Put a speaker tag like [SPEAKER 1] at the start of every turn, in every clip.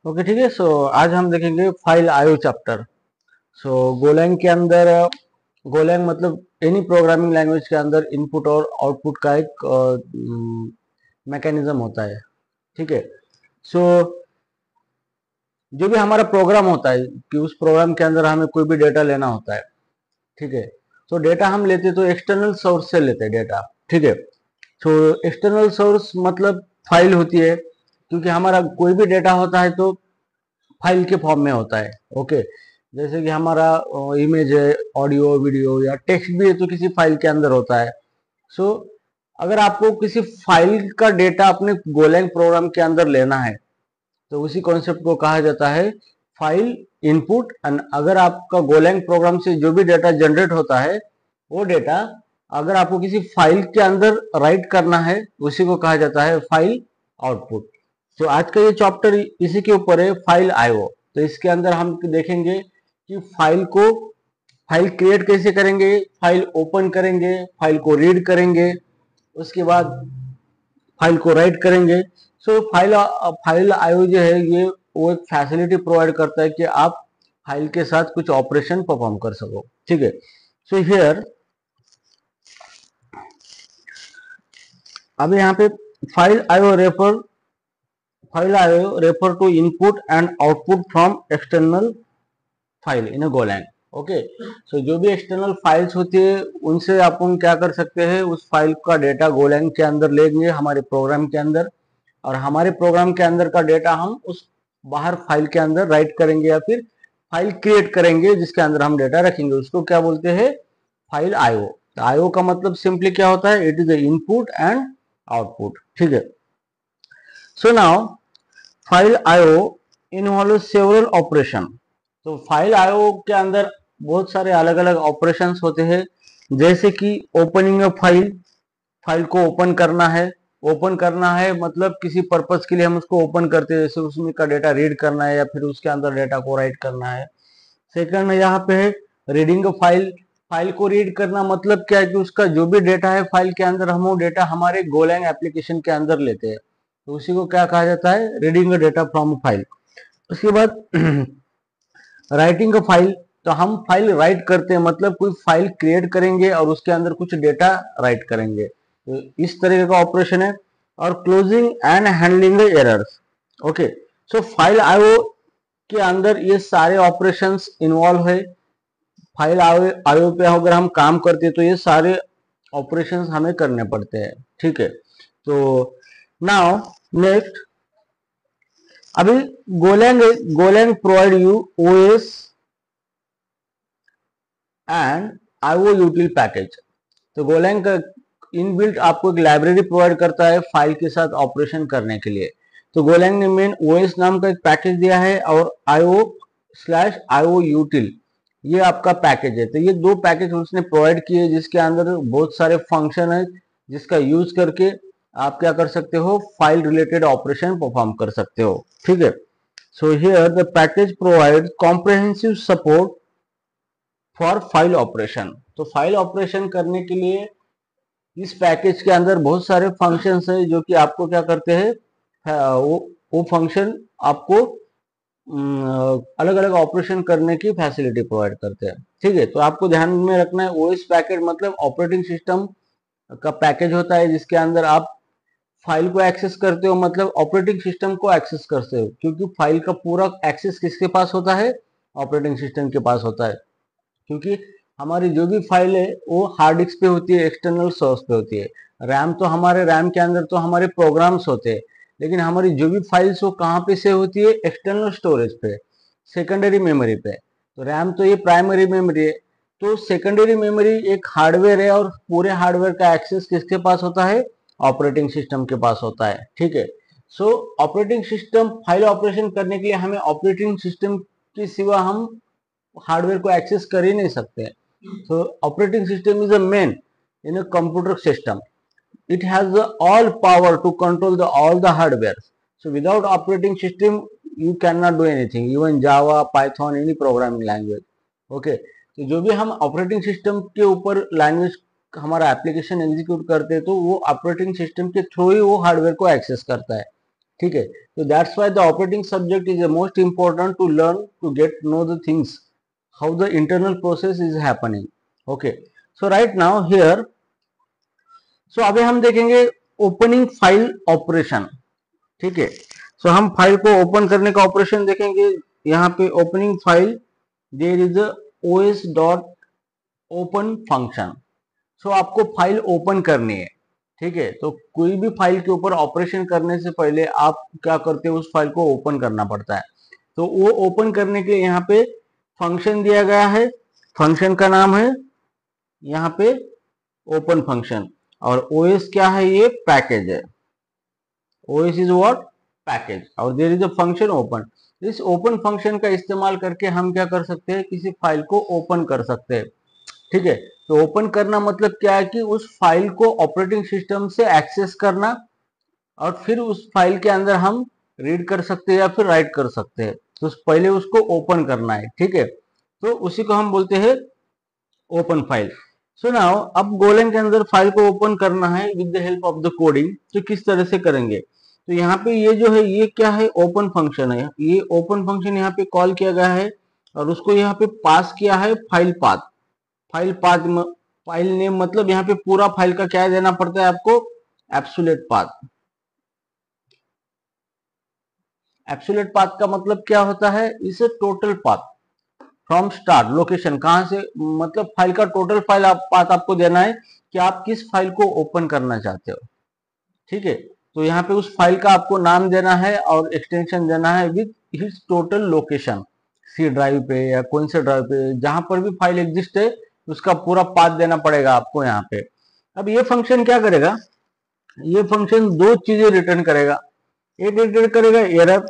[SPEAKER 1] Okay ठीक है। सो आज हम देखेंगे फाइल आईओ चैप्टर। सो गोलैंग के अंदर, गोलैंग मतलब एनी प्रोग्रामिंग लैंग्वेज के अंदर इनपुट और आउटपुट का एक मैकेनिज्म होता है। ठीक है। सो जो भी हमारा प्रोग्राम होता है कि उस प्रोग्राम के अंदर हमें कोई भी डेटा लेना होता है। ठीक है। तो डेटा हम लेते तो एक्सटर्नल सोर्स से लेते हैं डेटा। ठीक है। तो एक्सटर्नल सोर्स मतलब फाइल होती है, क्योंकि हमारा कोई भी डेटा होता है तो फाइल के फॉर्म में होता है। ओके। जैसे कि हमारा इमेज है, ऑडियो वीडियो या टेक्स्ट भी है तो किसी फाइल के अंदर होता है। सो अगर आपको किसी फाइल का डेटा अपने गोलैंग प्रोग्राम के अंदर लेना है तो उसी कॉन्सेप्ट को कहा जाता है फाइल इनपुट। एंड अगर आपका गोलैंग प्रोग्राम से जो भी डेटा जनरेट होता है वो डेटा अगर आपको किसी फाइल के अंदर राइट करना है उसी को कहा जाता है फाइल आउटपुट। तो आज का ये चैप्टर इसी के ऊपर है, फाइल आईओ। तो इसके अंदर हम देखेंगे कि फाइल क्रिएट कैसे करेंगे, फाइल ओपन करेंगे, फाइल को रीड करेंगे, उसके बाद फाइल को राइट करेंगे। सो फाइल आईओ जो है ये वो एक फैसिलिटी प्रोवाइड करता है कि आप फाइल के साथ कुछ ऑपरेशन परफॉर्म कर सको। ठीक है। सो हियर अब यहाँ पे file IO refer to input and output from external file in a Golang. Okay. So जो भी एक्सटर्नल फाइल्स होती है उनसे अपन क्या कर सकते हैं, उस फाइल का डेटा गोलैंग के अंदर लेंगे हमारे प्रोग्राम के अंदर, और हमारे प्रोग्राम के अंदर का डेटा हम उस बाहर फाइल के अंदर राइट करेंगे या फिर फाइल क्रिएट करेंगे जिसके अंदर हम डेटा रखेंगे। उसको क्या बोलते हैं, फाइल आईओ। आईओ का मतलब सिंपली क्या होता है, it is the input and output. ठीक है। So now file IO involve several operation. तो फाइल आईओ के अंदर बहुत सारे अलग अलग ऑपरेशंस होते हैं, जैसे कि ओपनिंग अ फाइल, फाइल को ओपन करना है। ओपन करना है मतलब किसी पर्पस के लिए हम उसको ओपन करते हैं, जैसे उसमें का डेटा रीड करना है या फिर उसके अंदर डेटा को राइट करना है। सेकंड यहाँ पे है रीडिंग अ फाइल। फाइल को रीड करना मतलब क्या है कि उसका जो भी डेटा है फाइल के अंदर हम वो डेटा हमारे गोलैंग एप्लीकेशन के अंदर लेते हैं, तो उसी को क्या कहा जाता है, reading a data from file. उसके बाद राइटिंग अ फाइल, तो हम फाइल राइट करते हैं मतलब कोई फाइल क्रिएट करेंगे और उसके अंदर कुछ डेटा राइट करेंगे, तो इस तरीके का ऑपरेशन है। और closing and handling the errors. Okay. So file IO के अंदर ये सारे ऑपरेशंस इन्वॉल्व है। फाइल आईओ पे अगर हम काम करते हैं तो ये सारे ऑपरेशंस हमें करने पड़ते हैं। ठीक है। तो नाउ नेक्स्ट, अभी Golang Golang provide you OS and IO यूटिल package. तो गोलैंग का इनबिल्ट आपको एक लाइब्रेरी प्रोवाइड करता है फाइल के साथ ऑपरेशन करने के लिए। तो गोलैंग ने मेन ओएस नाम का एक पैकेज दिया है और आईओ यूटिल ये आपका पैकेज है। तो ये दो पैकेज उसने प्रोवाइड किए जिसके अंदर बहुत सारे फंक्शन है जिसका यूज करके आप क्या कर सकते हो, फाइल रिलेटेड ऑपरेशन परफॉर्म कर सकते हो। ठीक है। So here the package provide comprehensive support for file operation. तो फाइल ऑपरेशन करने के लिए इस पैकेज के अंदर बहुत सारे फंक्शंस हैं जो कि आपको क्या करते हैं, वो फंक्शन आपको अलग अलग ऑपरेशन करने की फैसिलिटी प्रोवाइड करते हैं। ठीक है। तो आपको ध्यान में रखना है ओएस पैकेज मतलब ऑपरेटिंग सिस्टम का पैकेज होता है जिसके अंदर आप फाइल को एक्सेस करते हो, मतलब ऑपरेटिंग सिस्टम को एक्सेस करते हो, क्योंकि फाइल का पूरा एक्सेस किसके पास होता है, ऑपरेटिंग सिस्टम के पास होता है। क्योंकि हमारी जो भी फाइल है वो हार्ड डिस्क पे होती है, एक्सटर्नल सोर्स पे होती है। रैम तो हमारे रैम के अंदर तो हमारे प्रोग्राम्स होते हैं, लेकिन हमारी जो भी फाइल्स वो कहाँ पे से होती है, एक्सटर्नल स्टोरेज पे, सेकेंडरी मेमोरी पे। तो रैम तो ये प्राइमरी मेमोरी है, तो सेकेंडरी मेमोरी एक हार्डवेयर है और पूरे हार्डवेयर का एक्सेस किसके पास होता है, ऑपरेटिंग सिस्टम के पास होता है। ठीक है। सो ऑपरेटिंग सिस्टम फाइल ऑपरेशन करने के लिए हमें ऑपरेटिंग सिस्टम के सिवा हम हार्डवेयर को एक्सेस कर ही नहीं सकते। so operating system is a main in a computer system. It has the all power to control all the hardware. So without operating system you cannot do anything, even Java, Python, any programming language. Okay. तो जो भी हम operating system के ऊपर language हमारा application execute करते हैं तो वो ऑपरेटिंग सिस्टम के थ्रू ही वो हार्डवेयर को एक्सेस करता है। ठीक है, तो that's why the operating subject is the most important to learn to get know the things how the internal process is happening. Okay, so right now here, so अभी हम देखेंगे ओपनिंग फाइल ऑपरेशन। ठीक है, सो हम file को open करने का operation देखेंगे। यहाँ पे opening file, there is a os dot open function. So आपको फाइल ओपन करनी है। ठीक है, तो कोई भी फाइल के ऊपर ऑपरेशन करने से पहले आप क्या करते हो, उस फाइल को ओपन करना पड़ता है। तो वो ओपन करने के लिए यहाँ पे फंक्शन दिया गया है, फंक्शन का नाम है यहाँ पे ओपन फंक्शन, और ओएस क्या है, ये पैकेज है। ओएस इज व्हाट, पैकेज, और there is a function open. इस ओपन फंक्शन का इस्तेमाल करके हम क्या कर सकते हैं, किसी फाइल को ओपन कर सकते हैं। ठीक है, तो ओपन करना मतलब क्या है कि उस फाइल को ऑपरेटिंग सिस्टम से एक्सेस करना, और फिर उस फाइल के अंदर हम रीड कर सकते हैं या फिर राइट कर सकते हैं। तो पहले उसको ओपन करना है। ठीक है, तो उसी को हम बोलते हैं ओपन फाइल। सो नाउ अब गोलैंग के अंदर फाइल को ओपन करना है with the help of the coding, तो किस तरह से करेंगे। तो यहाँ पे ये जो है, ये क्या है, ओपन फंक्शन है। ये ओपन फंक्शन यहाँ पे कॉल किया गया है, और उसको यहाँ पे पास किया है file path. File path, file name, मतलब यहाँ पे पूरा फाइल का क्या देना पड़ता है आपको, एब्सोल्यूट पाथ। एब्सोल्यूट पाथ का मतलब क्या होता है, इसे total path from start location, कहां से, मतलब फाइल का टोटल फाइल पाथ आपको देना है कि आप किस फाइल को ओपन करना चाहते हो। ठीक है, तो यहाँ पे उस फाइल का आपको नाम देना है और एक्सटेंशन देना है with its total location, C drive पे या कौन से ड्राइव पे, जहां पर भी फाइल एग्जिस्ट है उसका पूरा पाथ देना पड़ेगा आपको यहाँ पे। अब ये फंक्शन क्या करेगा, ये फंक्शन दो चीजें रिटर्न करेगा। एक रिटर्न करेगा एरर,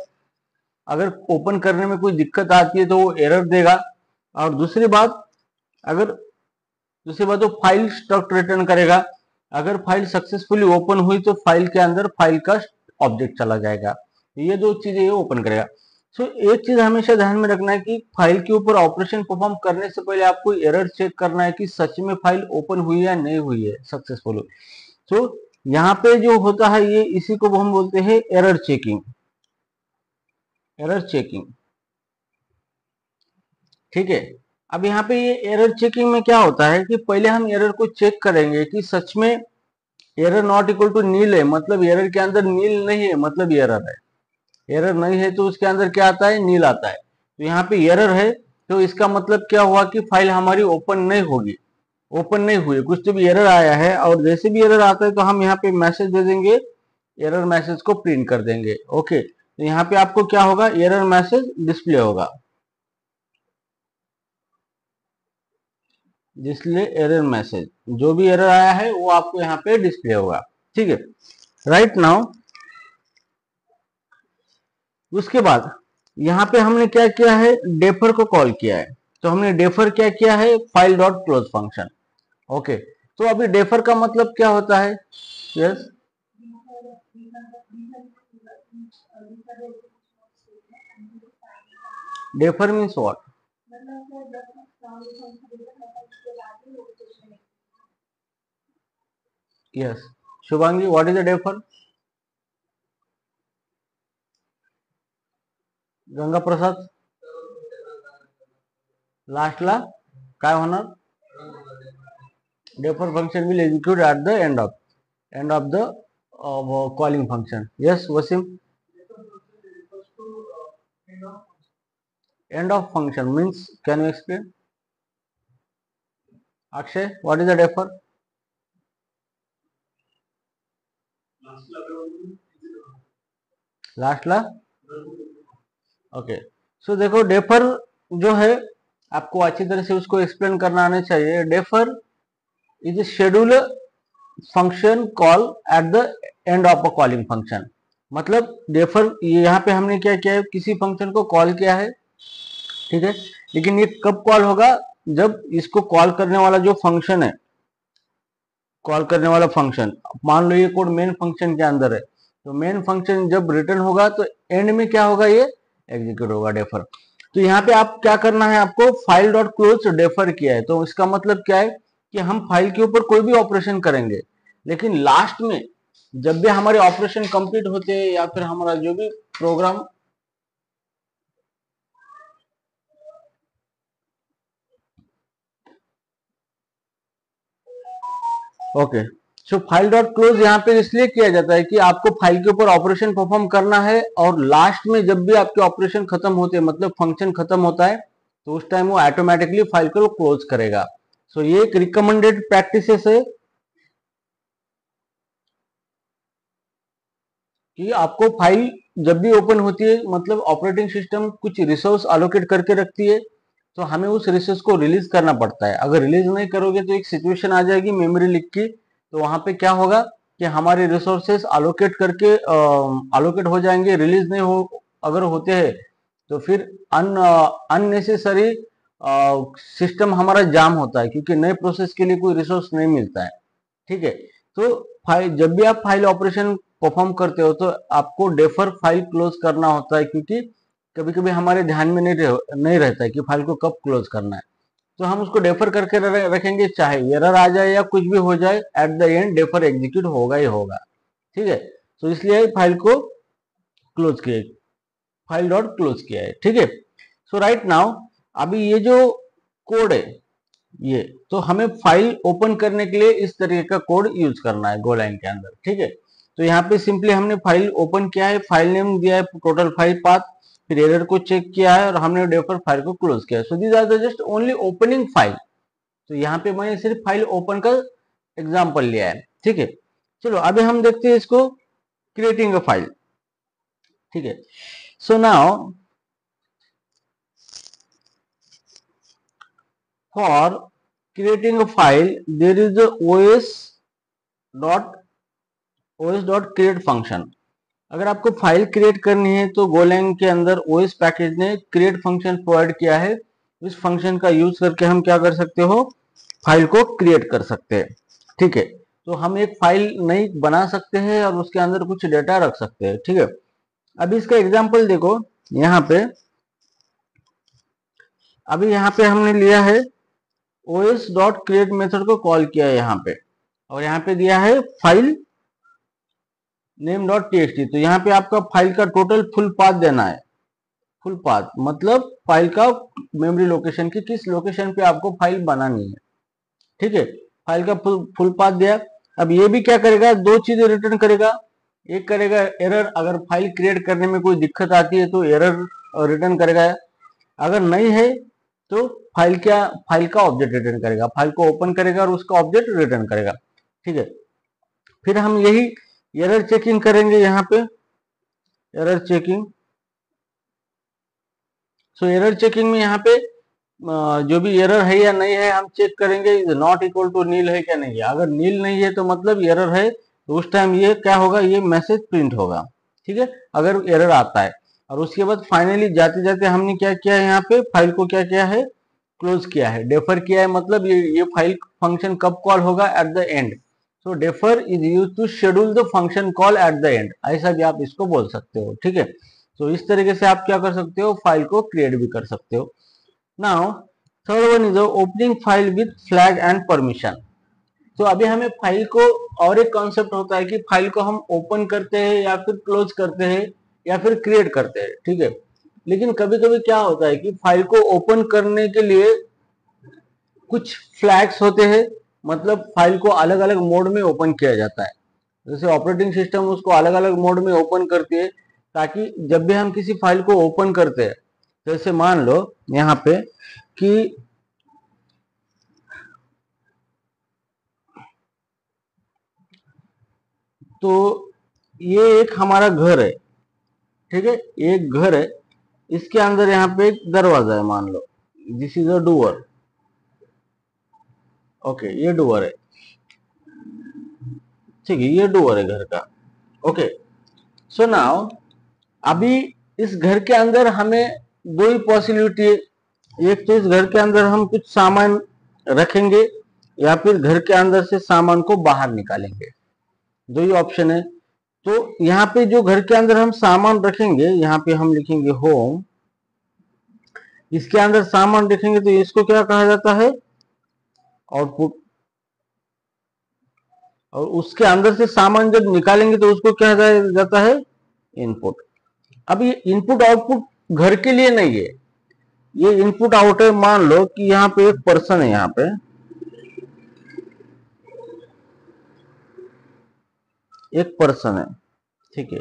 [SPEAKER 1] अगर ओपन करने में कोई दिक्कत आती है तो वो एरर देगा, और दूसरी बात वो फाइल स्ट्रक्ट रिटर्न करेगा। अगर फाइल सक्सेसफुली ओपन हुई तो फाइल के अंदर फाइल का ऑब्जेक्ट चला जाएगा। ये दो चीजें ये ओपन करेगा। सो एक चीज हमेशा ध्यान में रखना है कि फाइल के ऊपर ऑपरेशन परफॉर्म करने से पहले आपको एरर चेक करना है कि सच में फाइल ओपन हुई या नहीं हुई है सक्सेसफुल। सो यहाँ पे जो होता है ये, इसी को हम बोलते हैं एरर चेकिंग, एरर चेकिंग। ठीक है, अब यहाँ पे ये एरर चेकिंग में क्या होता है कि पहले हम एरर को चेक करेंगे कि सच में एरर नॉट इक्वल टू नील है, मतलब एरर के अंदर नील नहीं है, मतलब एरर है। एरर नहीं है तो उसके अंदर क्या आता है, नील आता है। तो यहाँ पे एरर है, तो इसका मतलब क्या हुआ कि फाइल हमारी ओपन नहीं होगी, ओपन नहीं हुई, कुछ तो भी एरर आया है। और जैसे भी एरर आता है तो हम यहाँ पे मैसेज दे देंगे, एरर मैसेज को प्रिंट कर देंगे। ओके, तो यहाँ पे आपको क्या होगा, एरर मैसेज डिस्प्ले होगा, डिस्प्ले एरर मैसेज, जो भी एरर आया है वो आपको यहाँ पे डिस्प्ले होगा। ठीक है, राइट नाउ उसके बाद यहाँ पे हमने क्या किया है, डेफर को कॉल किया है। तो हमने डेफर क्या किया है, file dot close function. Okay, तो अभी डेफर का मतलब क्या होता है, yes, defer means what, yes, Shubhangi, what is the defer, Ganga Prasad, लास्टला काय होणार, defer function will execute at the end of the calling function. Yes, Wasim, end of function means, can you explain, Akshay, what is the defer, last ला, okay. So देखो defer जो है आपको अच्छी तरह से उसको एक्सप्लेन करना आना चाहिए। Defer is a schedule function call at the end of a calling function. मतलब डेफर यहाँ पे हमने क्या किया है, किसी फंक्शन को कॉल किया है, ठीक है, लेकिन ये कब कॉल होगा, जब इसको कॉल करने वाला जो फंक्शन है, कॉल करने वाला फंक्शन, मान लो ये कोड मेन फंक्शन के अंदर है, तो मेन फंक्शन जब रिटर्न होगा तो एंड में क्या होगा, ये एग्जीक्यूट होगा डेफर। तो यहाँ पे आप क्या करना है, आपको फाइल डॉट क्लोज डेफर किया है, तो इसका मतलब क्या है कि हम फाइल के ऊपर कोई भी ऑपरेशन करेंगे, लेकिन लास्ट में जब भी हमारे ऑपरेशन कंप्लीट होते हैं या फिर हमारा जो भी प्रोग्राम ओके, सो फाइल डॉट क्लोज यहाँ पे इसलिए किया जाता है कि आपको फाइल के ऊपर ऑपरेशन परफॉर्म करना है और लास्ट में जब भी आपके ऑपरेशन खत्म होते हैं मतलब फंक्शन खत्म होता है तो उस टाइम वो ऑटोमेटिकली फाइल को क्लोज करेगा। सो ये एक रिकमेंडेड प्रैक्टिसेस है कि आपको फाइल जब भी ओपन होती है मतलब ऑपरेटिंग सिस्टम कुछ रिसोर्स अलोकेट करके रखती है तो हमें उस रिसोर्स को रिलीज करना पड़ता है। अगर रिलीज नहीं करोगे तो एक सिचुएशन आ जाएगी मेमोरी लीक की, तो वहां पे क्या होगा कि हमारे रिसोर्सेस अलोकेट करके अलोकेट हो जाएंगे, रिलीज नहीं हो अगर होते हैं तो फिर अननेसेसरी सिस्टम हमारा जाम होता है क्योंकि नए प्रोसेस के लिए कोई रिसोर्स नहीं मिलता है। ठीक है, तो फाइल जब भी आप फाइल ऑपरेशन परफॉर्म करते हो तो आपको डेफर फाइल क्लोज करना होता है क्योंकि कभी कभी हमारे ध्यान में नहीं रहता है कि फाइल को कब क्लोज करना है, तो हम उसको डेफर करके रखेंगे चाहे एरर आ जाए या कुछ भी हो जाए, eight the and defer execute होगा ही होगा। ठीक है, तो इसलिए फाइल को क्लोज किया, फाइल डॉट क्लोज किया है। ठीक है, सो राइट नाउ अभी ये जो कोड है ये, तो हमें फाइल ओपन करने के लिए इस तरीके का कोड यूज करना है गोलैंग के अंदर। ठीक है, तो यहाँ पे सिंपली हमने फाइल ओपन किया है, फाइल नेम दिया है टोटल फाइल पाथ, फिर एरर को चेक किया है और हमने डेफर फाइल को क्लोज किया है। So these are the just only opening file. तो यहाँ पे मैंने सिर्फ फाइल ओपन का एग्जाम्पल लिया है। ठीक है, चलो अभी हम देखते हैं इसको क्रिएटिंग अ फाइल। ठीक है, so now for creating a file there is a os.create function. अगर आपको फाइल क्रिएट करनी है तो गोलैंग के अंदर ओएस पैकेज ने क्रिएट फंक्शन प्रोवाइड किया है। इस फंक्शन का यूज करके हम क्या कर सकते हो, फाइल को क्रिएट कर सकते हैं। ठीक है, तो हम एक फाइल नई बना सकते हैं और उसके अंदर कुछ डेटा रख सकते हैं। ठीक है, अभी इसका एग्जांपल देखो, यहाँ पे अभी यहाँ पे हमने लिया है os डॉट क्रिएट मेथड को कॉल किया है यहाँ पे, और यहाँ पे दिया है फाइल नेम डॉट टीएक्सटी। तो यहाँ पे आपका फाइल का टोटल फुल पाथ देना है। फुल पाथ मतलब फाइल का मेमोरी लोकेशन की किस लोकेशन पे आपको फाइल बनानी है। ठीक है, फाइल का फुल पाथ दिया। अब ये भी क्या करेगा, दो चीजें रिटर्न करेगा। एक करेगा एरर, अगर फाइल क्रिएट करने में कोई दिक्कत आती है तो एरर रिटर्न करेगा, अगर नहीं है तो फाइल का ऑब्जेक्ट रिटर्न करेगा, फाइल को ओपन करेगा और उसका ऑब्जेक्ट रिटर्न करेगा। ठीक है, फिर हम यही एरर चेकिंग करेंगे यहाँ पे, error checking. So error checking में यहाँ पे जो भी एरर है या नहीं है हम चेक करेंगे, इज नॉट इक्वल टू नील है क्या नहीं है। अगर नील नहीं है तो मतलब एरर है, तो उस टाइम ये क्या होगा, ये मैसेज प्रिंट होगा। ठीक है, अगर एरर आता है। और उसके बाद फाइनली जाते जाते हमने क्या किया है, यहाँ पे फाइल को क्या किया है, क्लोज किया है, डेफर किया है। मतलब ये फाइल फंक्शन कब कॉल होगा, at the end. So defer is use to schedule the function call at the end, ऐसा भी आप इसको बोल सकते हो। ठीक है, तो इस तरीके से आप क्या कर सकते हो, फाइल को क्रिएट भी कर सकते हो। Now third one is opening file with flag and permission. तो अभी हमें फाइल को, और एक कॉन्सेप्ट होता है कि फाइल को हम ओपन करते हैं या फिर क्लोज करते हैं या फिर क्रिएट करते हैं। ठीक है, लेकिन कभी कभी क्या होता है कि फाइल को ओपन करने के लिए कुछ फ्लैग्स होते हैं, मतलब फाइल को अलग अलग मोड में ओपन किया जाता है। जैसे ऑपरेटिंग सिस्टम उसको अलग अलग मोड में ओपन करती है ताकि जब भी हम किसी फाइल को ओपन करते हैं, जैसे मान लो यहाँ पे कि तो ये एक हमारा घर है। ठीक है, एक घर है, इसके अंदर यहाँ पे एक दरवाजा है, मान लो this is a door. Okay, ये डोर है। ठीक है, ये डोर है घर का। ओके, सो नाउ अभी इस घर के अंदर हमें दो ही पॉसिबिलिटी है, एक तो इस घर के अंदर हम कुछ सामान रखेंगे या फिर घर के अंदर से सामान को बाहर निकालेंगे, दो ही ऑप्शन है। तो यहाँ पे जो घर के अंदर हम सामान रखेंगे, यहाँ पे हम लिखेंगे होम, इसके अंदर सामान रखेंगे तो इसको क्या कहा जाता है, आउटपुट। और उसके अंदर से सामान जब निकालेंगे तो उसको क्या जाता है, इनपुट। अब ये इनपुट आउटपुट घर के लिए नहीं है, ये इनपुट आउट है। मान लो कि यहाँ पे एक पर्सन है, यहाँ पे एक पर्सन है, ठीक है।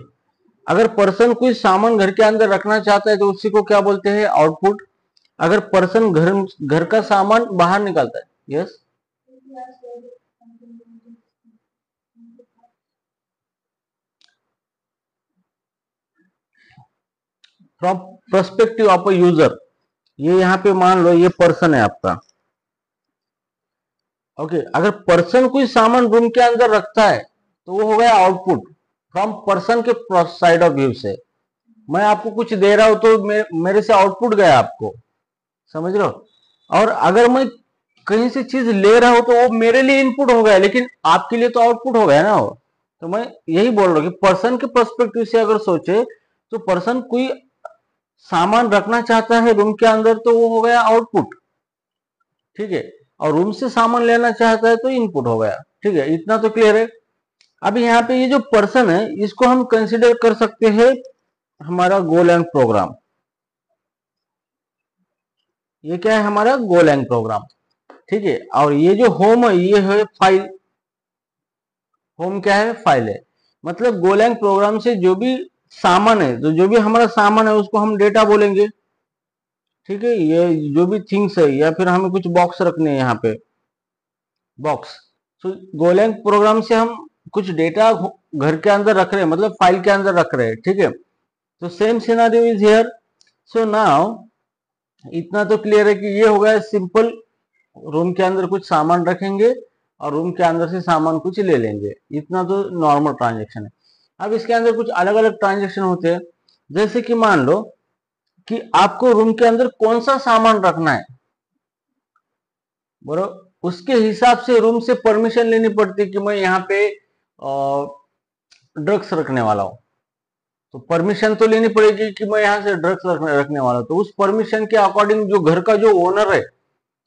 [SPEAKER 1] अगर पर्सन कोई सामान घर के अंदर रखना चाहता है तो उसी को क्या बोलते हैं, आउटपुट। अगर पर्सन घर का सामान बाहर निकालता है, yes, from perspective of a user, ये यहाँ पे मान लो ये पर्सन है आपका, ओके। अगर पर्सन कोई सामान रूम के अंदर रखता है तो वो हो गया आउटपुट फ्रॉम पर्सन के साइड ऑफ व्यू से। मैं आपको कुछ दे रहा हूं तो मेरे से आउटपुट गया आपको, समझ रहे हो। और अगर मैं कहीं से चीज ले रहा हूं तो वो मेरे लिए इनपुट हो गया, लेकिन आपके लिए तो आउटपुट हो गया ना वो। तो मैं यही बोल रहा हूं कि पर्सन के पर्सपेक्टिव से अगर सोचे तो पर्सन कोई सामान रखना चाहता है रूम के अंदर तो वो हो गया आउटपुट, ठीक है। और रूम से सामान लेना चाहता है तो इनपुट हो गया, ठीक है। इतना तो क्लियर है। अब यहाँ पे ये जो पर्सन है इसको हम कंसिडर कर सकते हैं हमारा गोल एंड प्रोग्राम। ये क्या है, हमारा गोल एंड प्रोग्राम, ठीक है। और ये जो होम है ये है फाइल। होम क्या है, फाइल है। मतलब गोलैंग प्रोग्राम से जो भी सामान है, तो जो भी हमारा सामान है उसको हम डेटा बोलेंगे, ठीक है। ये जो भी थिंग्स है, या फिर हमें कुछ बॉक्स रखने हैं यहाँ पे, बॉक्स। तो गोलैंग प्रोग्राम से हम कुछ डेटा घर के अंदर रख रहे हैं, मतलब फाइल के अंदर रख रहे हैं, ठीक है। तो same scenario is here. So now इतना तो क्लियर है कि ये हो गया सिंपल, रूम के अंदर कुछ सामान रखेंगे और रूम के अंदर से सामान कुछ ले लेंगे, इतना तो नॉर्मल ट्रांजेक्शन है। अब इसके अंदर कुछ अलग अलग ट्रांजेक्शन होते हैं, जैसे कि मान लो कि आपको रूम के अंदर कौन सा सामान रखना है, बराबर उसके हिसाब से रूम से परमिशन लेनी पड़ती है कि मैं यहाँ पे ड्रग्स रखने वाला हूँ, तो परमिशन तो लेनी पड़ेगी कि मैं यहाँ से ड्रग्स रखने वाला हूँ। तो उस परमिशन के अकॉर्डिंग जो घर का जो ओनर है,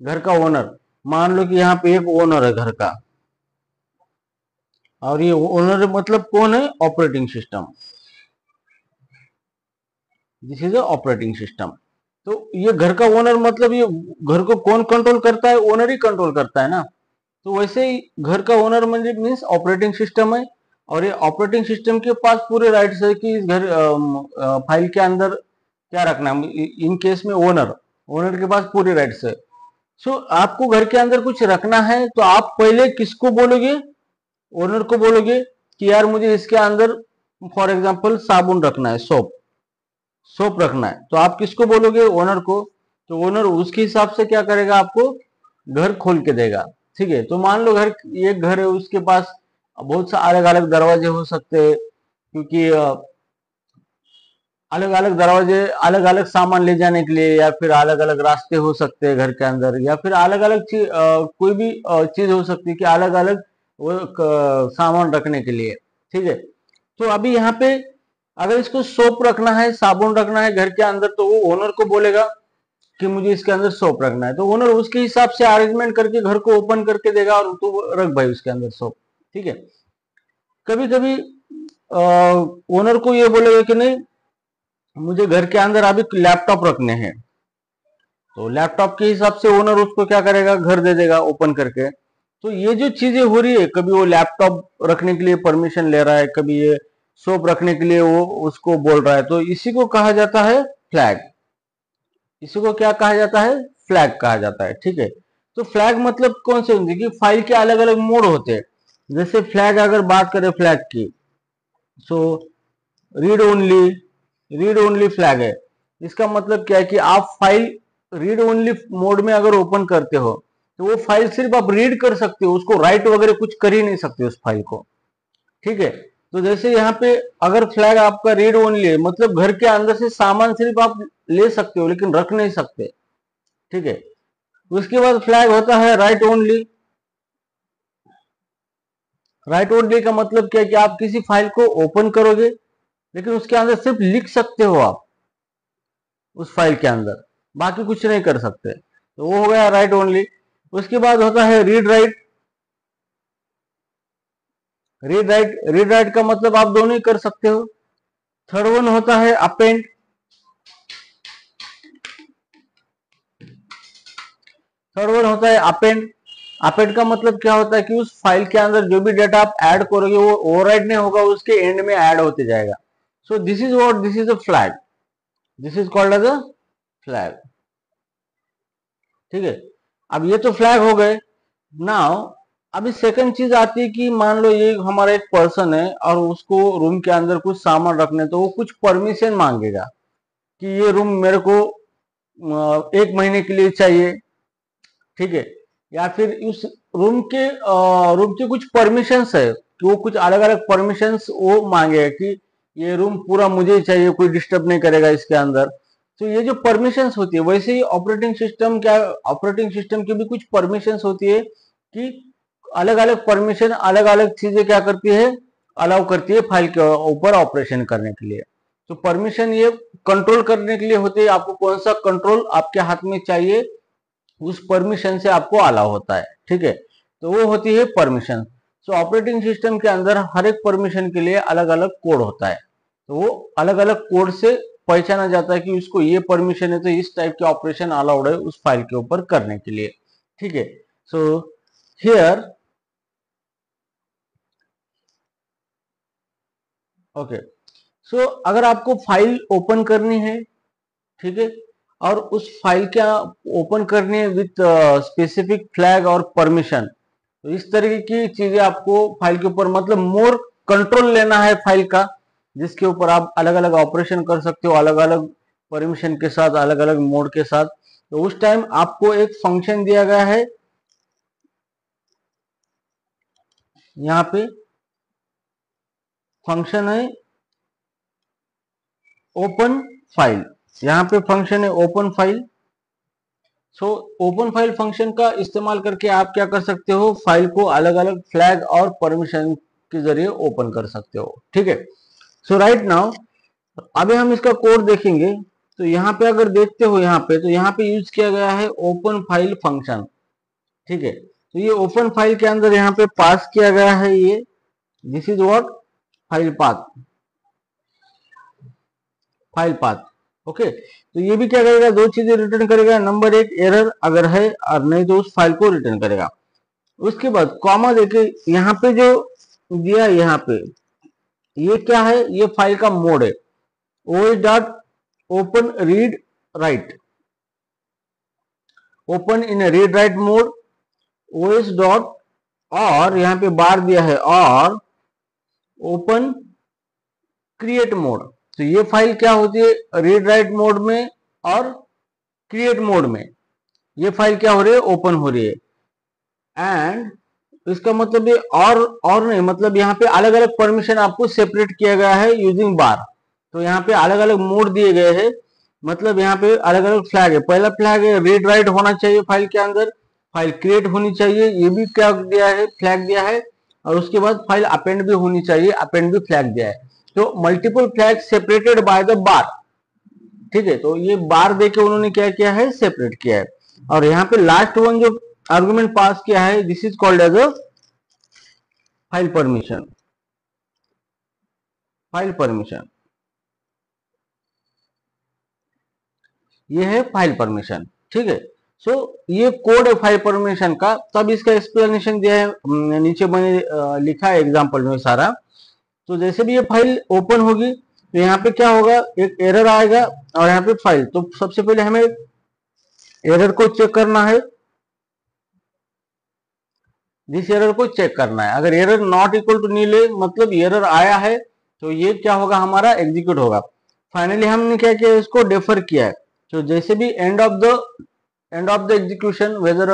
[SPEAKER 1] घर का ओनर, मान लो कि यहाँ पे एक ओनर है घर का, और ये ओनर मतलब कौन है, operating system, this is operating system. तो ये घर का ओनर मतलब ये घर को कौन कंट्रोल करता है, ओनर ही कंट्रोल करता है ना। तो वैसे ही घर का ओनर म्हणजे मीन्स ऑपरेटिंग सिस्टम है, और ये ऑपरेटिंग सिस्टम के पास पूरे राइट्स है कि इस घर फाइल के अंदर क्या रखना है। इन केस में ओनर, ओनर के पास पूरे राइट्स है। सो आपको घर के अंदर कुछ रखना है तो आप पहले किसको बोलोगे, ओनर को बोलोगे कि यार मुझे इसके अंदर फॉर एग्जांपल साबुन रखना है, सोप, सोप रखना है, तो आप किसको बोलोगे, ओनर को। तो ओनर उसके हिसाब से क्या करेगा, आपको घर खोल के देगा, ठीक है। तो मान लो घर, एक घर है उसके पास बहुत सा अलग अलग दरवाजे हो सकते हैं, क्योंकि अलग अलग दरवाजे अलग अलग सामान ले जाने के लिए, या फिर अलग अलग रास्ते हो सकते हैं घर के अंदर, या फिर अलग अलग चीज कोई भी चीज हो सकती है कि अलग अलग वो सामान रखने के लिए, ठीक है। तो अभी यहाँ पे अगर इसको सोप रखना है, साबुन रखना है घर के अंदर, तो वो ओनर को बोलेगा कि मुझे इसके अंदर सोप रखना है, तो ओनर उसके हिसाब से अरेंजमेंट करके घर को ओपन करके देगा और तू रख भाई उसके अंदर सोप, ठीक है। कभी कभी ओनर को ये बोलेगा कि नहीं मुझे घर के अंदर अभी लैपटॉप रखने हैं, तो लैपटॉप के हिसाब से ओनर उसको क्या करेगा, घर दे देगा ओपन करके। तो ये जो चीजें हो रही है, कभी वो लैपटॉप रखने के लिए परमिशन ले रहा है, कभी ये सोप रखने के लिए वो उसको बोल रहा है, तो इसी को कहा जाता है फ्लैग। इसी को क्या कहा जाता है, फ्लैग कहा जाता है, ठीक है। तो फ्लैग मतलब कौन से होंगे कि फाइल के अलग अलग मोड होते हैं। जैसे फ्लैग अगर बात करें फ्लैग की, so read only, read only flag है। इसका मतलब क्या है कि आप फाइल रीड ओनली मोड में अगर ओपन करते हो तो वो फाइल सिर्फ आप रीड कर सकते हो, उसको राइट वगैरह कुछ कर ही नहीं सकते उस फाइल को, ठीक है। तो जैसे यहाँ पे अगर फ्लैग आपका रीड ओनली है, मतलब घर के अंदर से सामान सिर्फ आप ले सकते हो लेकिन रख नहीं सकते, ठीक है। उसके बाद फ्लैग होता है राइट ओनली। राइट ओनली का मतलब क्या है कि आप किसी फाइल को ओपन करोगे लेकिन उसके अंदर सिर्फ लिख सकते हो आप उस फाइल के अंदर, बाकी कुछ नहीं कर सकते, तो वो हो गया राइट ओनली। उसके बाद होता है रीड राइट। रीड राइट का मतलब आप दोनों ही कर सकते हो। थर्ड वन होता है अपेंड। थर्ड वन होता है अपेंड। अपेंड का मतलब क्या होता है कि उस फाइल के अंदर जो भी डेटा आप ऐड करोगे वो ओवरराइट नहीं होगा, उसके एंड में ऐड होते जाएगा। So this is what, this is a flag, this is called as a flag. ठीक है, अब ये तो फ्लैग हो गए। नाउ अभी सेकंड चीज आती है कि मान लो ये हमारा एक पर्सन है और उसको रूम के अंदर कुछ सामान रखने, तो वो कुछ परमिशन मांगेगा कि ये रूम मेरे को 1 महीने के लिए चाहिए। ठीक है, या फिर उस रूम के कुछ परमिशंस है कि वो कुछ अलग अलग परमिशंस वो मांगेगा कि ये रूम पूरा मुझे ही चाहिए, कोई डिस्टर्ब नहीं करेगा इसके अंदर। तो ये जो परमिशंस होती है, वैसे ही ऑपरेटिंग सिस्टम की भी कुछ परमिशंस होती है कि अलग अलग परमिशन अलग अलग चीजें क्या करती है, अलाउ करती है फाइल के ऊपर ऑपरेशन करने के लिए। तो परमिशन ये कंट्रोल करने के लिए होती है, आपको कौन सा कंट्रोल आपके हाथ में चाहिए उस परमिशन से आपको अलाउ होता है। ठीक है, तो वो होती है परमिशन। सो ऑपरेटिंग सिस्टम के अंदर हर एक परमिशन के लिए अलग अलग कोड होता है, तो वो अलग अलग कोड से पहचाना जाता है कि उसको ये परमिशन है तो इस टाइप के ऑपरेशन अलाउड है उस फाइल के ऊपर करने के लिए। ठीक है, सो हियर ओके, सो अगर आपको फाइल ओपन करनी है, ठीक है, और उस फाइल क्या ओपन करनी है विथ स्पेसिफिक फ्लैग और परमिशन, तो इस तरीके की चीजें आपको फाइल के ऊपर मतलब मोर कंट्रोल लेना है फाइल का, जिसके ऊपर आप अलग अलग ऑपरेशन कर सकते हो अलग अलग परमिशन के साथ, अलग अलग मोड के साथ। तो उस टाइम आपको एक फंक्शन दिया गया है, यहाँ पे फंक्शन है ओपन फाइल। यहाँ पे फंक्शन है open file. So open file function का इस्तेमाल करके आप क्या कर सकते हो, फाइल को अलग अलग फ्लैग और परमिशन के जरिए ओपन कर सकते हो। ठीक है, सो राइट नाउ अभी हम इसका कोड देखेंगे। तो यहाँ पे अगर देखते हो यहाँ पे, तो यहाँ पे यूज किया गया है ओपन फाइल फंक्शन। ठीक है, तो ये ओपन फाइल के अंदर यहाँ पे पास किया गया है ये, this is what, file path, file path. Okay, तो ये भी क्या करेगा, दो चीजें रिटर्न करेगा, नंबर एक एरर अगर है और नहीं तो उस फाइल को रिटर्न करेगा। उसके बाद कॉमा देके यहाँ पे जो दिया, यहाँ पे ये क्या है, ये फाइल का मोड है, OS dot open read write, open in read write mode OS dot, और यहाँ पे बार दिया है और ओपन क्रिएट मोड। तो ये फाइल क्या होती है, रीड राइट मोड में और क्रिएट मोड में ये फाइल क्या हो रही है, ओपन हो रही है। एंड इसका मतलब ये और नहीं, मतलब यहाँ पे अलग अलग परमिशन आपको सेपरेट किया गया है यूजिंग बार। तो यहाँ पे अलग अलग मोड दिए गए हैं, मतलब यहाँ पे अलग अलग फ्लैग है। पहला फ्लैग है रीड राइट होना चाहिए फाइल के अंदर, फाइल क्रिएट होनी चाहिए, ये भी क्या दिया है, फ्लैग दिया है। और उसके बाद फाइल अपेंड भी होनी चाहिए, अपेंड भी फ्लैग दिया है। तो multiple flag separated by the bar. ठीक है, तो ये बार देके उन्होंने क्या किया है, सेपरेट किया है। और यहाँ पे लास्ट वन जो आर्गुमेंट पास किया है, this is called as a file permission, file permission, ये है फाइल परमिशन। ठीक है, सो ये कोड है फाइल परमिशन का। तब इसका एक्सप्लेनेशन दिया है नीचे मैंने लिखा है एग्जांपल में सारा। तो जैसे भी ये फाइल ओपन होगी तो यहाँ पे क्या होगा, एक एरर आएगा और यहाँ पे फाइल। तो सबसे पहले हमें एरर को चेक करना है, जिस एरर को चेक करना है। अगर एरर नॉट इक्वल टू नील है मतलब एरर आया है, तो ये क्या होगा, हमारा एग्जीक्यूट होगा। फाइनली हमने क्या किया, इसको डेफर किया है। तो जैसे भी end of the execution whether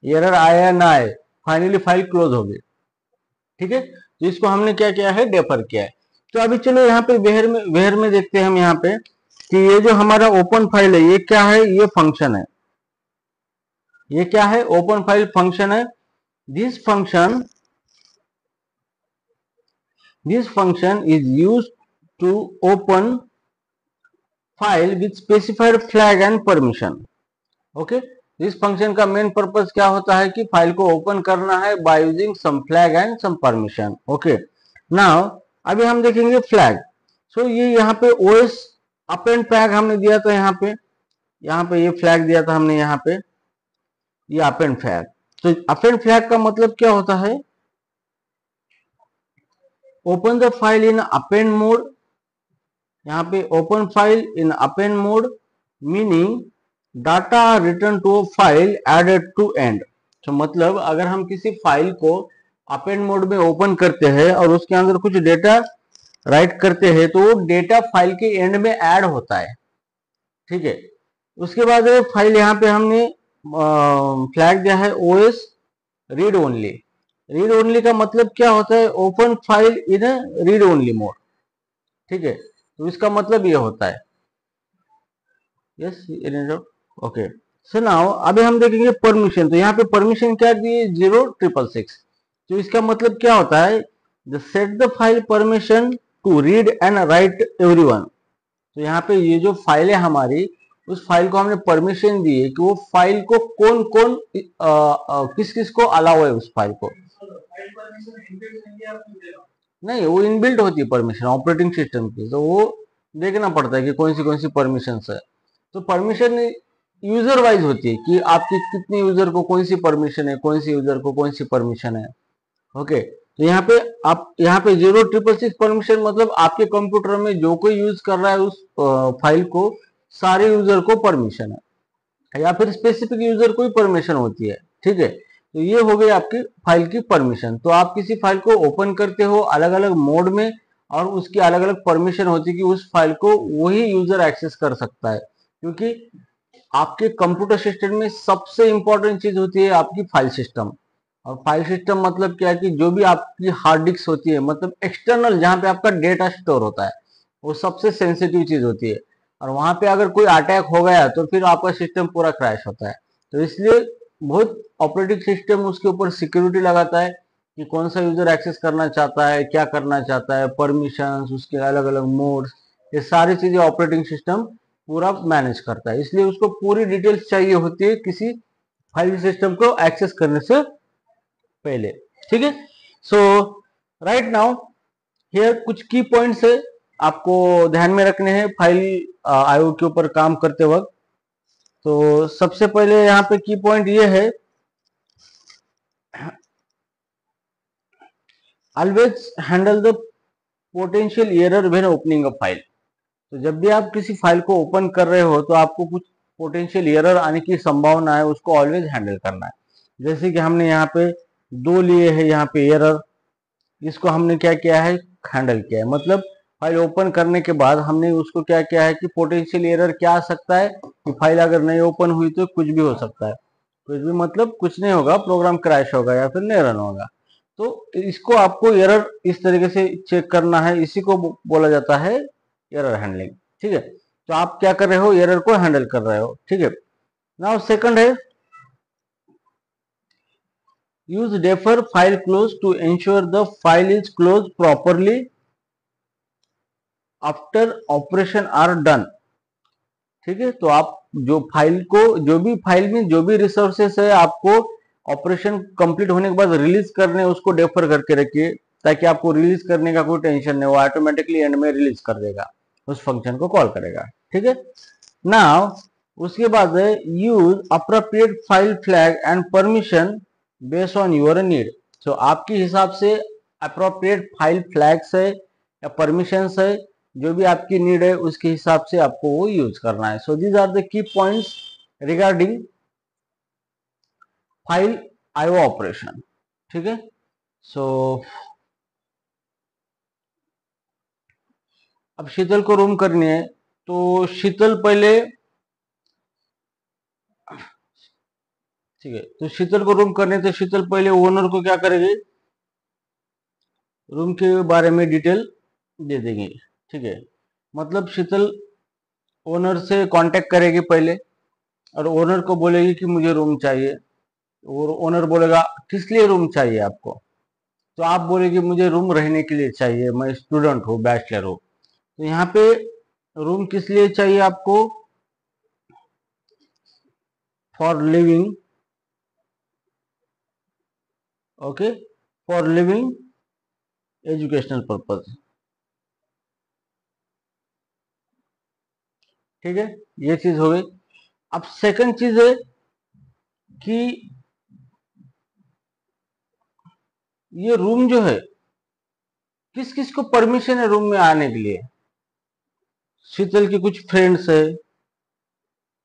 [SPEAKER 1] error आया या ना आए, फाइनली फाइल क्लोज होगी। ठीक है, तो इसको हमने क्या किया है, डेफर किया है। तो अभी चलो यहाँ पे वेयर में देखते हैं हम यहाँ पे कि ये जो हमारा ओपन फाइल है ये क्या है, ये फंक्शन है। ये क्या है, ओपन फाइल फंक्शन है। This function This function is used to open file with specified flag and permission. Okay. इस फंक्शन का मेन पर्पस क्या होता है कि फाइल को ओपन करना है by using some flag and some permission. Okay, now अभी हम देखेंगे फ्लैग। सो ये यहाँ पे ओएस अपेंड फ्लैग हमने दिया था, यहाँ पे ये फ्लैग दिया था हमने, यहाँ पे ये अपेंड फ्लैग। तो अपेंड फ्लैग का मतलब क्या होता है, open the file in append mode, यहाँ पे open file in append mode meaning data return to a file added to end. तो मतलब अगर हम किसी फाइल को अपेंड मोड में ओपन करते हैं और उसके अंदर कुछ डेटा राइट करते हैं तो वो डेटा फाइल के एंड में ऐड होता है। ठीक है, उसके बाद फाइल यहाँ पे हमने फ्लैग दिया है OS read only. Read only का मतलब क्या होता है, ओपन फाइल इन रीड ओनली मोड। ठीक है, तो इसका मतलब ये होता है। Yes, okay. सो नाउ अभी हम देखेंगे परमिशन। तो यहाँ पे परमिशन क्या दिए, 0666। तो इसका मतलब क्या होता है, set the file permission to read and write everyone. तो यहाँ पे ये जो फाइल है हमारी, उस फाइल को हमने परमिशन दी है कि वो फाइल को कौन कौन किस किस को अलाउ है उस फाइल को। नहीं, वो इनबिल्ट होती है परमिशन ऑपरेटिंग सिस्टम की, तो वो देखना पड़ता है कि कौन सी परमिशन है। तो परमिशन यूजर वाइज होती है कि आपकी कितने यूजर को कौन सी परमिशन है, कौन सी यूजर को कौन सी परमिशन है। ओके, तो यहाँ पे आप यहाँ पे 0666 परमिशन मतलब आपके कंप्यूटर में जो कोई यूज कर रहा है उस फाइल को, सारे यूजर को परमिशन है, या फिर स्पेसिफिक यूजर को ही परमिशन होती है। ठीक है, तो ये हो गई आपकी फाइल की परमिशन। तो आप किसी फाइल को ओपन करते हो अलग अलग मोड में, और उसकी अलग अलग परमिशन होती है कि उस फाइल को वही यूजर एक्सेस कर सकता है। क्योंकि आपके कंप्यूटर सिस्टम में सबसे इंपॉर्टेंट चीज होती है आपकी फाइल सिस्टम। और फाइल सिस्टम मतलब क्या है कि जो भी आपकी हार्ड डिस्क होती है, मतलब एक्सटर्नल जहां पे आपका डेटा स्टोर होता है, वो सबसे सेंसिटिव चीज होती है। और वहां पे अगर कोई अटैक हो गया तो फिर आपका सिस्टम पूरा क्रैश होता है। तो इसलिए बहुत ऑपरेटिंग सिस्टम उसके ऊपर सिक्योरिटी लगाता है कि कौन सा यूजर एक्सेस करना चाहता है, क्या करना चाहता है, परमिशंस, उसके अलग अलग मोड्स, ये सारी चीजें ऑपरेटिंग सिस्टम पूरा मैनेज करता है। इसलिए उसको पूरी डिटेल्स चाहिए होती है किसी फाइल सिस्टम को एक्सेस करने से पहले। ठीक है, सो राइट नाउ हियर कुछ की पॉइंट्स है आपको ध्यान में रखने हैं फाइल आईओ के ऊपर काम करते वक्त। तो सबसे पहले यहाँ पे की पॉइंट ये है, always handle the potential error when opening a file. तो जब भी आप किसी फाइल को ओपन कर रहे हो तो आपको कुछ पोटेंशियल एरर आने की संभावना है, उसको ऑलवेज हैंडल करना है। जैसे कि हमने यहाँ पे दो लिए हैं यहाँ पे एरर, इसको हमने क्या किया है, हैंडल किया है। मतलब फाइल ओपन करने के बाद हमने उसको क्या किया है कि पोटेंशियल एरर क्या आ सकता है कि फाइल अगर नहीं ओपन हुई तो कुछ भी हो सकता है। कुछ भी मतलब कुछ नहीं होगा, प्रोग्राम क्रैश होगा या फिर नहीं रन होगा। तो इसको आपको एरर इस तरीके से चेक करना है, इसी को बोला जाता है एरर हैंडलिंग। ठीक है, तो आप क्या कर रहे हो, एरर को हैंडल कर रहे हो। ठीक है, नाउ सेकंड है use defer file close to ensure the file is closed properly after operation are done। ठीक है, तो आप जो फाइल को, जो भी फाइल में जो भी रिसोर्सेस है आपको ऑपरेशन कंप्लीट होने के बाद रिलीज करने, उसको डेफर करके रखिए ताकि आपको रिलीज करने का कोई टेंशन नहीं, वो ऑटोमेटिकली एंड में रिलीज कर देगा, उस फंक्शन को कॉल करेगा। ठीक है, नाउ उसके बाद है use appropriate file flag and permission based on your need. तो आपके हिसाब से अप्रोप्रिएट फाइल फ्लैग्स है या परमिशंस है, जो भी आपकी नीड है उसके हिसाब से आपको वो यूज करना है। So these are the key points regarding file IO operation. ठीक है, सो अब शीतल को रूम करनी है, तो शीतल पहले, ठीक है, तो शीतल को रूम करने तो शीतल पहले ओनर को क्या करेगी, रूम के बारे में डिटेल दे देंगे। ठीक है, मतलब शीतल ओनर से कांटेक्ट करेगी पहले और ओनर को बोलेगी कि मुझे रूम चाहिए, और ओनर बोलेगा किस लिए रूम चाहिए आपको, तो आप बोलेगी मुझे रूम रहने के लिए चाहिए, मैं स्टूडेंट हूँ, बैचलर हूँ। तो यहाँ पे रूम किस लिए चाहिए आपको, for living, okay, for living educational purpose. ठीक है, ये चीज हो गई। अब सेकंड चीज है कि ये रूम जो है, किस किस को परमिशन है रूम में आने के लिए। शीतल की कुछ फ्रेंड्स है,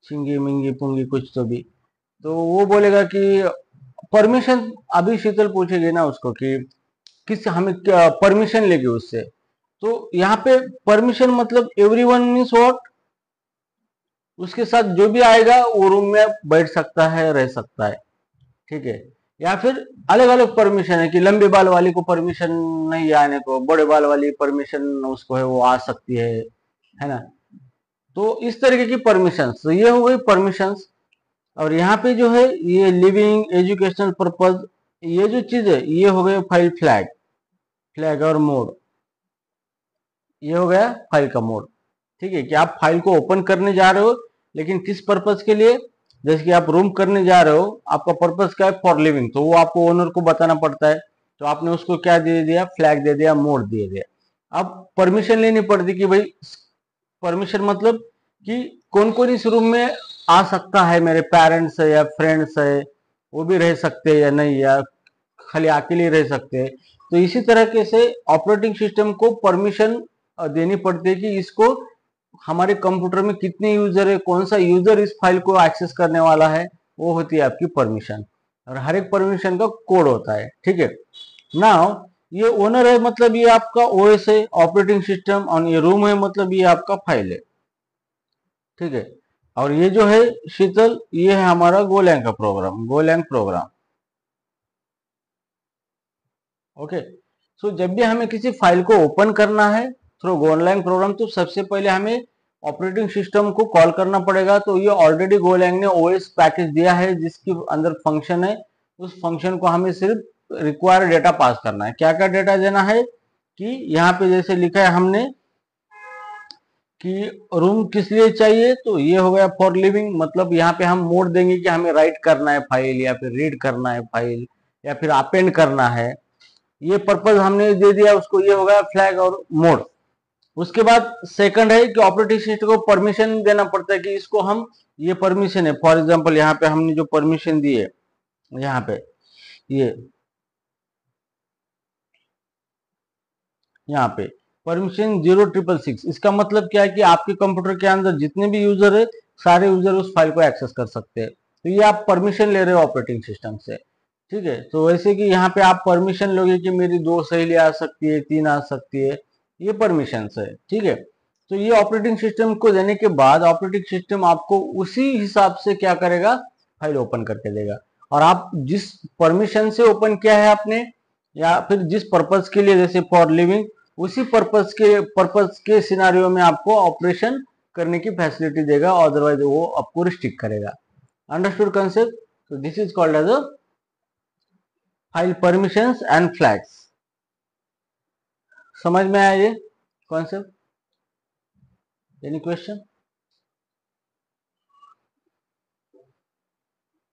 [SPEAKER 1] चिंगी मिंगी पुंगी कुछ तो भी, तो वो बोलेगा कि परमिशन, अभी शीतल पूछेगी ना उसको कि किस हमें परमिशन लेगी उससे। तो यहाँ पे परमिशन मतलब एवरीवन मींस व्हाट, उसके साथ जो भी आएगा वो रूम में बैठ सकता है, रह सकता है। ठीक है, या फिर अलग अलग परमिशन है कि लंबे बाल वाली को परमिशन नहीं आने को, बड़े बाल वाली परमिशन उसको है, वो आ सकती है ना। तो इस तरीके की परमिशन, तो ये हो गई परमिशन। और यहाँ पे जो है ये लिविंग एजुकेशनल पर्पज, ये जो चीज है ये हो गया फाइल फ्लैग, फ्लैग और मोड, ये हो गया फाइल का मोड। ठीक है, कि आप फाइल को ओपन करने जा रहे हो, लेकिन किस पर्पज के लिए। जैसे कि आप रूम करने जा रहे हो, आपका पर्पज क्या है, फॉर लिविंग, तो वो आपको ओनर को बताना पड़ता है। तो आपने उसको क्या दे दिया, फ्लैग दे दिया, मोड दे दिया। अब परमिशन लेनी पड़ती कि भाई, परमिशन मतलब कि कौन कौन इस रूम में आ सकता है, मेरे पेरेंट्स है या फ्रेंड्स है, वो भी रह सकते हैं या नहीं, या खाली अकेले रह सकते हैं। तो इसी तरह से ऑपरेटिंग सिस्टम को परमिशन देनी पड़ती है कि इसको हमारे कंप्यूटर में कितने यूजर है, कौन सा यूजर इस फाइल को एक्सेस करने वाला है, वो होती है आपकी परमिशन। और हर एक परमिशन का कोड होता है। ठीक है, नाउ ये ओनर है मतलब ये आपका ओएस है, ऑपरेटिंग सिस्टम, और ये रूम है मतलब ये आपका फाइल है। ठीक है, और ये जो है शीतल, ये है हमारा गोलैंग का प्रोग्राम, गोलैंग प्रोग्राम। ओके, सो जब भी हमें किसी फाइल को ओपन करना है थ्रू गोलैंग प्रोग्राम, तो सबसे पहले हमें ऑपरेटिंग सिस्टम को कॉल करना पड़ेगा। तो ये ऑलरेडी गोलैंग ने ओएस पैकेज दिया है जिसके अंदर फंक्शन है, उस फंक्शन को हमें सिर्फ रिक्वायर्ड डेटा पास करना है। क्या क्या डेटा देना है कि यहाँ पे जैसे लिखा है हमने कि रूम किस लिए चाहिए, तो ये हो गया फॉर लिविंग, मतलब यहाँ पे हम मोड देंगे कि हमें राइट करना है फाइल, या फिर रीड करना है फाइल, या फिर अपेंड करना है। ये पर्पज हमने दे दिया उसको, ये हो गया फ्लैग और मोड। उसके बाद सेकंड है कि ऑपरेटिंग सिस्टम को परमिशन देना पड़ता है कि इसको हम, ये परमिशन है, फॉर एग्जांपल यहाँ पे हमने जो परमिशन दी है, यहाँ पे ये, यहाँ पे परमिशन 0666, इसका मतलब क्या है कि आपके कंप्यूटर के अंदर जितने भी यूजर है, सारे यूजर उस फाइल को एक्सेस कर सकते हैं। तो ये आप परमिशन ले रहे हो ऑपरेटिंग सिस्टम से। ठीक है, तो वैसे कि यहाँ पे आप परमिशन लोगे कि मेरी 2 सहेली आ सकती है, 3 आ सकती है, ये परमिशन है। ठीक है, तो ये ऑपरेटिंग सिस्टम को देने के बाद ऑपरेटिंग सिस्टम आपको उसी हिसाब से क्या करेगा, फाइल ओपन करके देगा। और आप जिस परमिशन से ओपन किया है आपने, या फिर जिस पर्पज के लिए, जैसे फॉर लिविंग, उसी पर्पज के सिनारियो में आपको ऑपरेशन करने की फैसिलिटी देगा, अदरवाइज वो आपको रिस्ट्रिक्ट करेगा। Understood concept? तो this is called as a file permissions and flags. समझ में आया ये कॉन्सेप्ट? Any question?